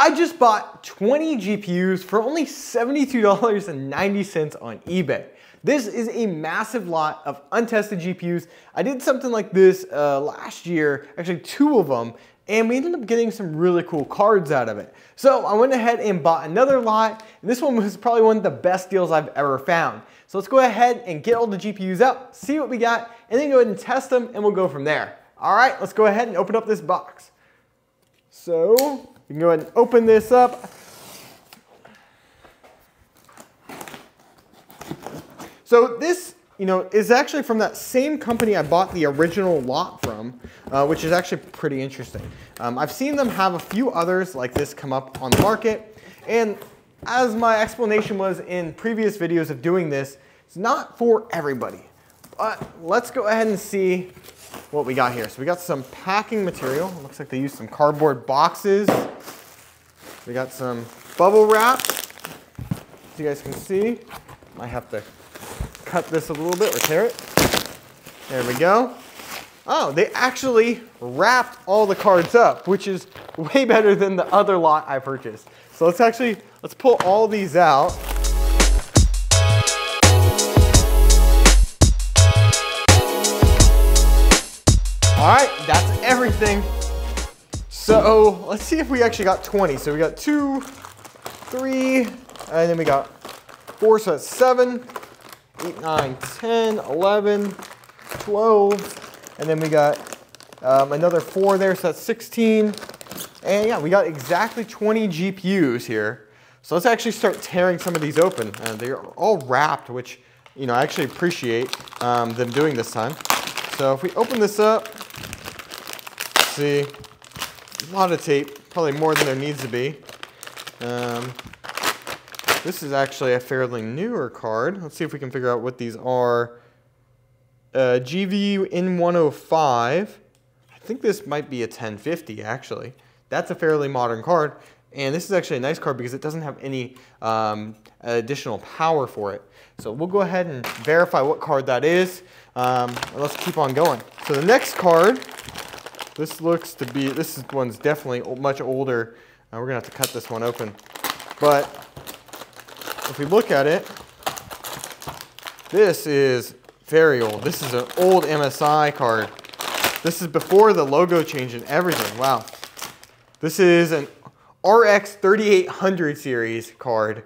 I just bought 20 GPUs for only $72.90 on eBay. This is a massive lot of untested GPUs. I did something like this last year, actually 2 of them, and we ended up getting some really cool cards out of it. So I went ahead and bought another lot, and this one was probably one of the best deals I've ever found. So let's go ahead and get all the GPUs out, see what we got, and then go ahead and test them, and we'll go from there. All right, let's go ahead and open up this box. So we can go ahead and open this up. So this, is actually from that same company I bought the original lot from, which is actually pretty interesting. I've seen them have a few others like this come up on the market, and as my explanation was in previous videos of doing this, it's not for everybody. But let's go ahead and see what we got here. So we got some packing material. It looks like they used some cardboard boxes. We got some bubble wrap, as you guys can see. Might have to cut this a little bit or tear it. There we go. Oh, they actually wrapped all the cards up, which is way better than the other lot I purchased. So let's pull all these out. All right, that's everything. So let's see if we actually got 20. So we got 2, 3, and then we got 4, so that's 7, 8, 9, 10, 11, 12, and then we got another 4 there, so that's 16. And yeah, we got exactly 20 GPUs here. So let's actually start tearing some of these open. They're all wrapped, which I actually appreciate them doing this time. So if we open this up, see, a lot of tape, probably more than there needs to be. This is actually a fairly newer card. Let's see if we can figure out what these are. GVU N105. I think this might be a 1050 actually. That's a fairly modern card. And this is actually a nice card because it doesn't have any additional power for it. So we'll go ahead and verify what card that is. Let's keep on going. So the next card, this one's definitely much older. We're gonna have to cut this one open. But if we look at it, this is very old. This is an old MSI card. This is before the logo change and everything. Wow. This is an RX 3800 series card.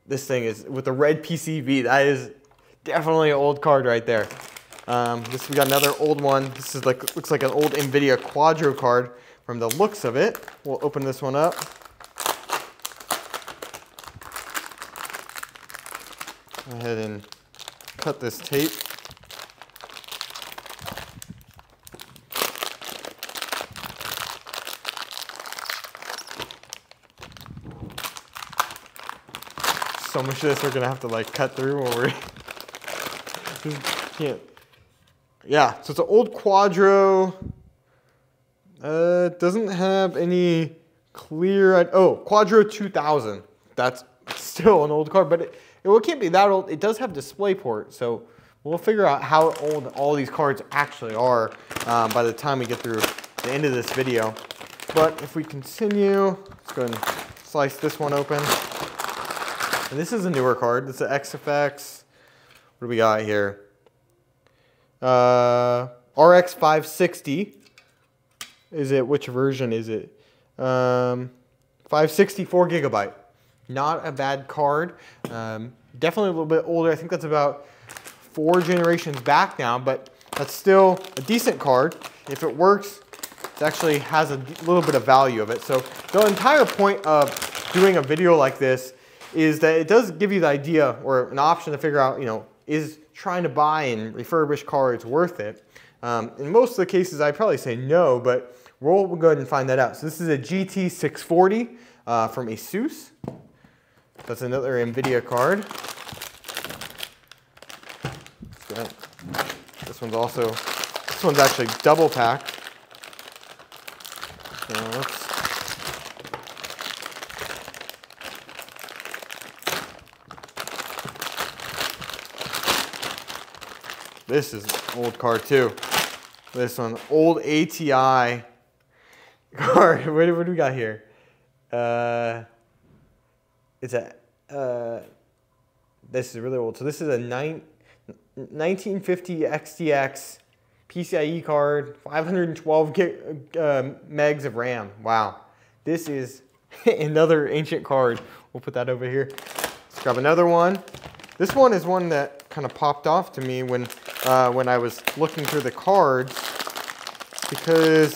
This thing is with a red PCB. That is definitely an old card right there. We got another old one. This is looks like an old NVIDIA Quadro card from the looks of it. We'll open this one up. Go ahead and cut this tape. So much of this we're gonna have to cut through when we can't. Yeah, so it's an old Quadro. It doesn't have any clear. Quadro 2000. That's still an old card, but it can't be that old. It does have DisplayPort, so we'll figure out how old all these cards actually are by the time we get through the end of this video. But if we continue, let's go ahead and slice this one open. And this is a newer card. This is an XFX. What do we got here? RX 560. Which version is it? 564 gigabyte. Not a bad card. Definitely a little bit older. I think that's about 4 generations back now, but that's still a decent card. If it works, it actually has a little bit of value of it. So the entire point of doing a video like this is that it does give you the idea or an option to figure out, is trying to buy and refurbish cards worth it? In most of the cases, I'd probably say no, but we'll go ahead and find that out. So this is a GT640 from Asus. That's another NVIDIA card. This one's actually double packed. So this is an old card too. This one, old ATI card. What do we got here? It's a, this is really old. So this is a 1950 XTX PCIe card, 512 megs of RAM. Wow. This is another ancient card. We'll put that over here. Let's grab another one. This one is one that kind of popped off to me when I was looking through the cards, because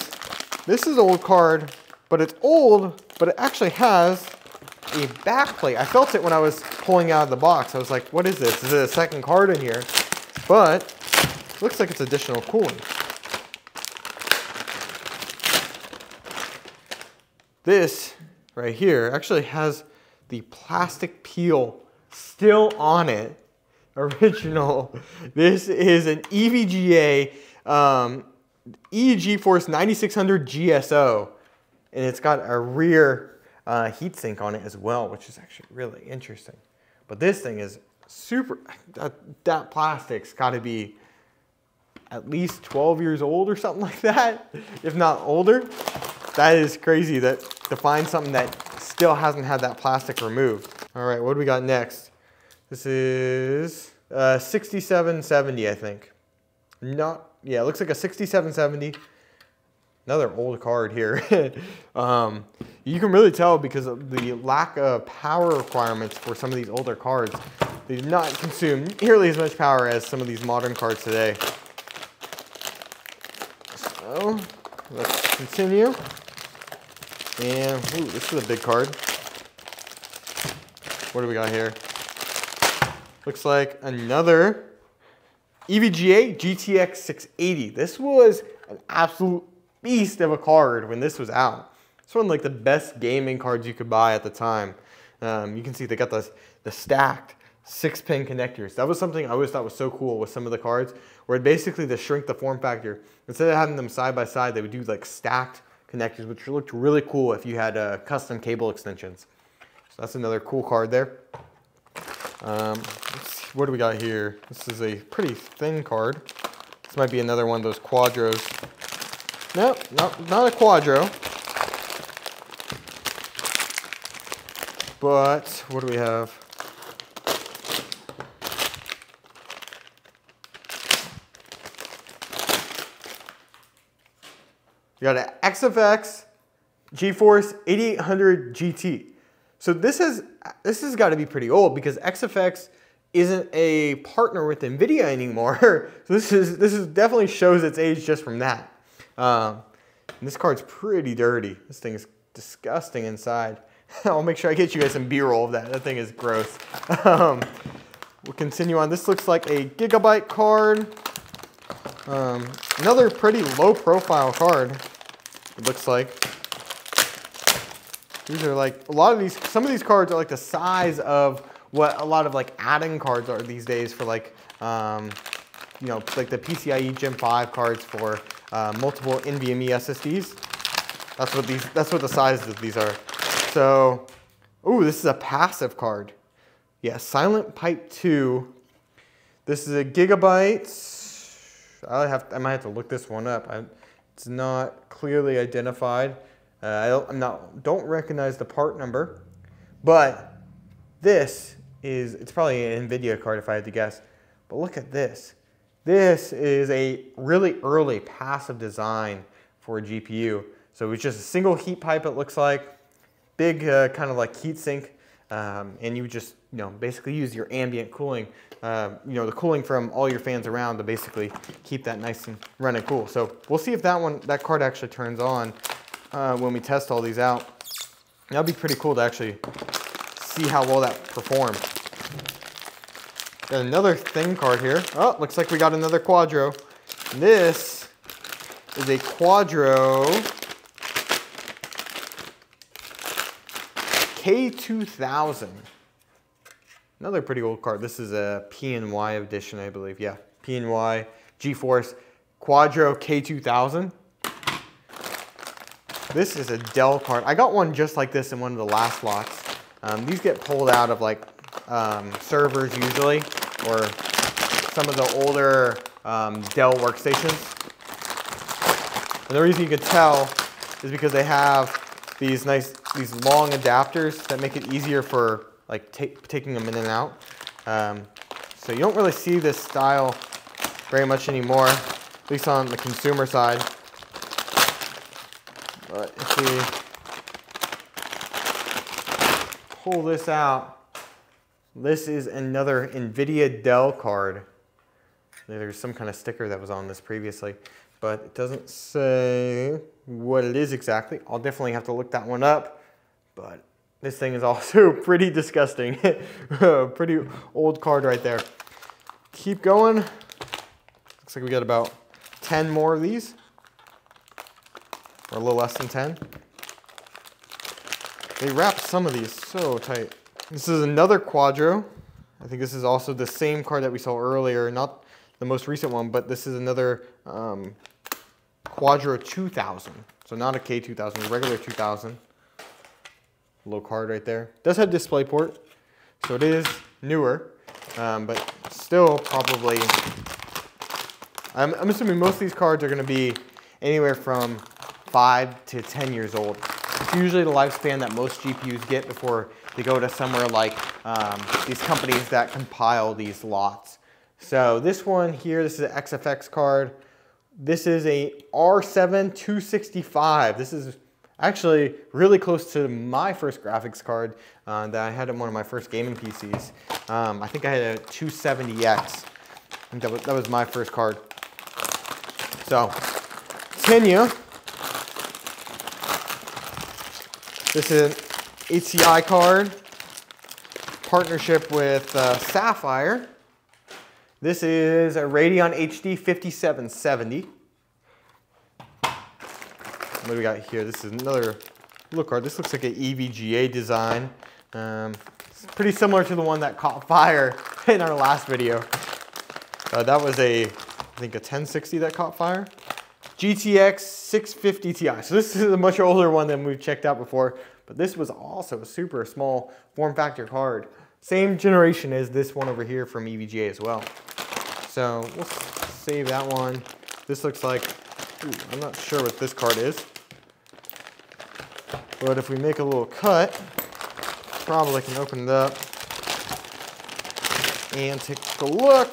this is an old card, but it's old, but it actually has a back plate. I felt it when I was pulling out of the box. I was like, what is this? Is it a second card in here? But it looks like it's additional cooling. This right here actually has the plastic peel still on it. Original. This is an EVGA GeForce 9600 GSO, and it's got a rear heatsink on it as well, which is actually really interesting. But this thing is super, that plastic's got to be at least 12 years old or something like that, if not older. That is crazy to find something that still hasn't had that plastic removed. All right, what do we got next? This is 6770, I think. Yeah, it looks like a 6770. Another old card here. You can really tell because of the lack of power requirements for some of these older cards. They do not consume nearly as much power as some of these modern cards today. So let's continue. And ooh, this is a big card. What do we got here? Looks like another EVGA GTX 680. This was an absolute beast of a card when this was out. It's one of like the best gaming cards you could buy at the time. You can see they got the stacked 6-pin connectors. That was something I always thought was so cool with some of the cards, where it basically to shrink the form factor, instead of having them side by side, they would do like stacked connectors, which looked really cool if you had custom cable extensions. So that's another cool card there. Let's see, what do we got here? This is a pretty thin card. This might be another one of those quadros. Nope, not a quadro. But what do we have? You got an XFX GeForce 8800 GT. So this has got to be pretty old because XFX isn't a partner with NVIDIA anymore. So this is definitely shows its age just from that. And this card's pretty dirty. This thing is disgusting inside. I'll make sure I get you guys some B-roll of that. That thing is gross. We'll continue on. This looks like a gigabyte card. Another pretty low profile card, it looks like. These are like, some of these cards are like the size of what a lot of like add-in cards are these days for like, you know, like the PCIe Gen 5 cards for multiple NVMe SSDs. That's what the sizes of these are. So, ooh, this is a passive card. Yeah, Silent Pipe 2. This is a gigabyte. I might have to look this one up. It's not clearly identified. Don't recognize the part number, but it's probably an NVIDIA card if I had to guess. But look at this. This is a really early passive design for a GPU. So it was just a single heat pipe, it looks like. Big kind of like heat sink. And you would just, you know, basically use your ambient cooling, you know, the cooling from all your fans around to basically keep that nice and running cool. So we'll see if that card actually turns on when we test all these out. That'll be pretty cool to actually see how well that performs. Got another thin card here. Oh, looks like we got another Quadro. And this is a Quadro K2000. Another pretty old card. This is a PNY edition, I believe. Yeah, PNY GeForce Quadro K2000. This is a Dell card. I got one just like this in one of the last lots. These get pulled out of like servers usually, or some of the older Dell workstations. And the reason you can tell is because they have these nice these long adapters that make it easier for like taking them in and out. So you don't really see this style very much anymore, at least on the consumer side. But if we pull this out, this is another NVIDIA Dell card. There's some kind of sticker that was on this previously, but it doesn't say what it is exactly. I'll definitely have to look that one up, but this thing is also pretty disgusting. Pretty old card right there. Keep going. Looks like we got about 10 more of these, or a little less than 10. They wrapped some of these so tight. This is another Quadro. I think this is also the same card that we saw earlier, not the most recent one, but this is another Quadro 2000. So not a K2000, a regular 2000. Little card right there. It does have DisplayPort, so it is newer, but still probably, I'm assuming most of these cards are going to be anywhere from 5 to 10 years old. It's usually the lifespan that most GPUs get before they go to somewhere like these companies that compile these lots. So this one here, this is an XFX card. This is a R7 265. This is actually really close to my first graphics card that I had on one of my first gaming PCs. I think I had a 270X. I think that was my first card. So, continue. This is an ATI card, partnership with Sapphire. This is a Radeon HD 5770. What do we got here? This is another little card. This looks like an EVGA design. It's pretty similar to the one that caught fire in our last video. That was I think a 1060 that caught fire. GTX 650 Ti. So this is a much older one than we've checked out before, but this was also a super small form factor card. Same generation as this one over here from EVGA as well. So we'll save that one. This looks like, ooh, I'm not sure what this card is, but if we make a little cut, probably can open it up and take a look.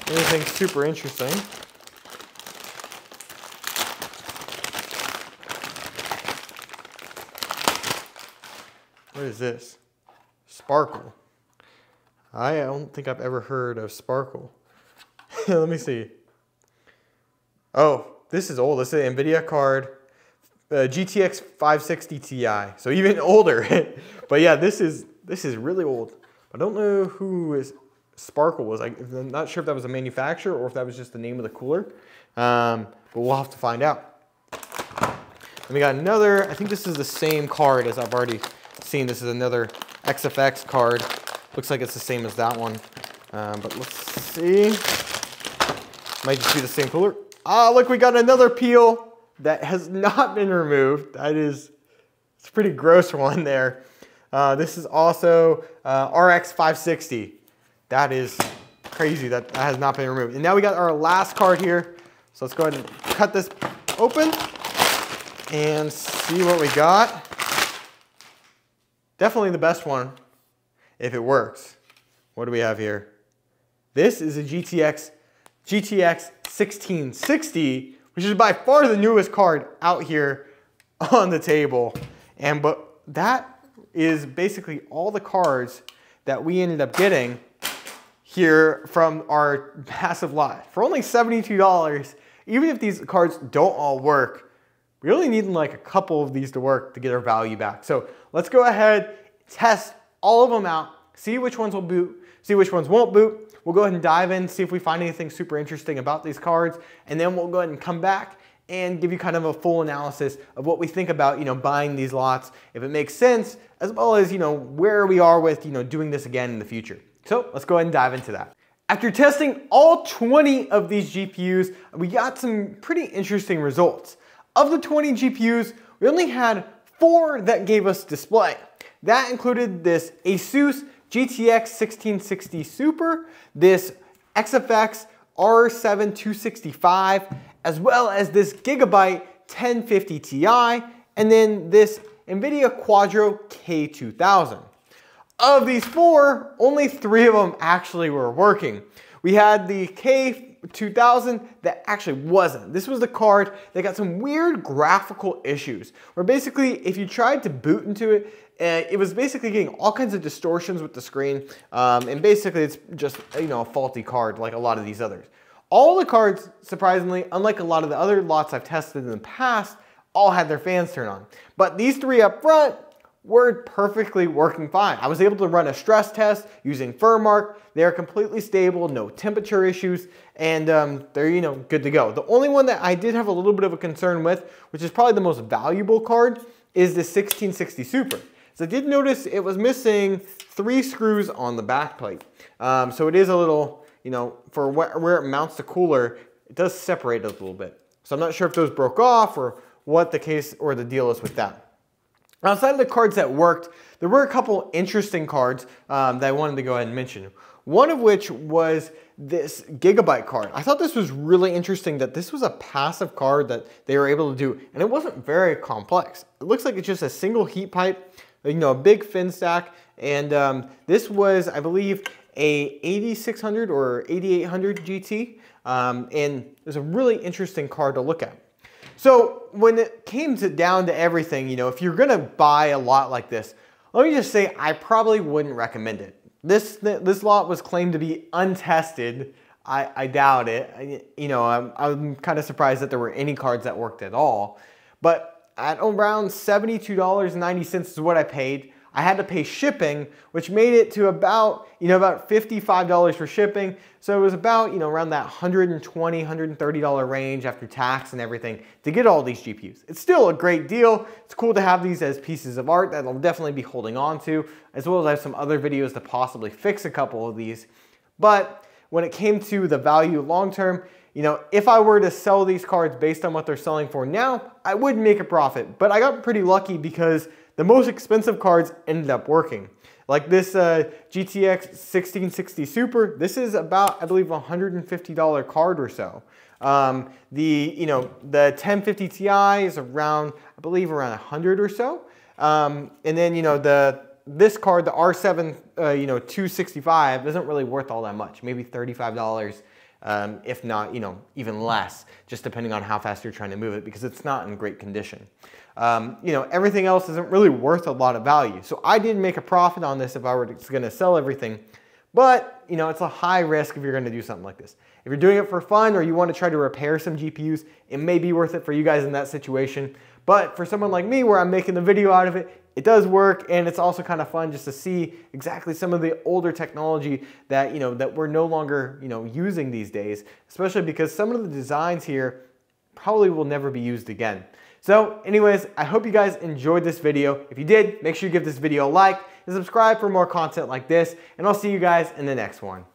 Anything super interesting. What is this? Sparkle. I don't think I've ever heard of Sparkle. Let me see. Oh, this is old. This is an NVIDIA card, GTX 560 Ti. So even older. But yeah, this is really old. I don't know who Sparkle was. I'm not sure if that was a manufacturer or if that was just the name of the cooler. But we'll have to find out. And we got another, I think this is the same card as I've already seen. This is another XFX card. Looks like it's the same as that one. But let's see. Might just be the same cooler. Ah, look, we got another peel that has not been removed. It's a pretty gross one there. This is also RX 560. That is crazy that has not been removed. And now we got our last card here. So let's go ahead and cut this open and see what we got. Definitely the best one if it works. What do we have here? This is a GTX 1660, which is by far the newest card out here on the table. But that is basically all the cards that we ended up getting here from our massive lot. For only $72, even if these cards don't all work, we only need like a couple of these to work to get our value back. So let's go ahead, test all of them out, see which ones will boot, see which ones won't boot. We'll go ahead and dive in, see if we find anything super interesting about these cards, and then we'll go ahead and come back and give you kind of a full analysis of what we think about, buying these lots, if it makes sense, as well as, where we are with, doing this again in the future. So let's go ahead and dive into that. After testing all 20 of these GPUs, we got some pretty interesting results. Of the 20 GPUs, we only had 4 that gave us display. That included this Asus GTX 1660 Super, this XFX R7 265, as well as this Gigabyte 1050 Ti, and then this NVIDIA Quadro K2000. Of these 4, only 3 of them actually were working. We had the K2000 that actually wasn't. This was the card that got some weird graphical issues, where basically if you tried to boot into it, it was basically getting all kinds of distortions with the screen, and basically it's just, you know, a faulty card like a lot of these others. All the cards, surprisingly, unlike a lot of the other lots I've tested in the past, all had their fans turned on. But these 3 up front were perfectly working fine. I was able to run a stress test using Furmark. They're completely stable, no temperature issues, and they're, you know, good to go. The only one that I did have a little bit of a concern with, which is probably the most valuable card, is the 1660 Super. So I did notice it was missing 3 screws on the back plate. So it is a little, you know, for where it mounts the cooler, it does separate a little bit. So I'm not sure if those broke off or what the case or the deal is with that. Outside of the cards that worked, there were a couple interesting cards that I wanted to go ahead and mention. One of which was this Gigabyte card. I thought this was really interesting that this was a passive card that they were able to do, and it wasn't very complex. It looks like it's just a single heat pipe, you know, a big fin stack, and this was, I believe, a 8600 or 8800 GT, and it was a really interesting card to look at. So when it came down to everything, you know, if you're gonna buy a lot like this, let me just say I probably wouldn't recommend it. This lot was claimed to be untested. I doubt it. You know, I'm kind of surprised that there were any cards that worked at all. But at around $72.90 is what I paid. I had to pay shipping, which made it to about, you know, about $55 for shipping. So it was about, you know, around that $120, $130 range after tax and everything to get all these GPUs. It's still a great deal. It's cool to have these as pieces of art that I'll definitely be holding on to, as well as I have some other videos to possibly fix a couple of these. But when it came to the value long term, you know, if I were to sell these cards based on what they're selling for now, I would make a profit. But I got pretty lucky because the most expensive cards ended up working. Like this GTX 1660 Super, this is about, I believe, $150 card or so. You know, the 1050 Ti is around, I believe, around 100 or so. And then, you know, this card, the R7, you know, 265, isn't really worth all that much. Maybe $35, if not, you know, even less, just depending on how fast you're trying to move it, because it's not in great condition. You know, everything else isn't really worth a lot of value. So I did make a profit on this if I were going to sell everything. But, you know, it's a high risk if you're going to do something like this. If you're doing it for fun or you want to try to repair some GPUs, it may be worth it for you guys in that situation. But for someone like me, where I'm making the video out of it, it does work, and it's also kind of fun just to see exactly some of the older technology that, you know, that we're no longer, you know, using these days, especially because some of the designs here probably will never be used again. So anyways, I hope you guys enjoyed this video. If you did, make sure you give this video a like and subscribe for more content like this, and I'll see you guys in the next one.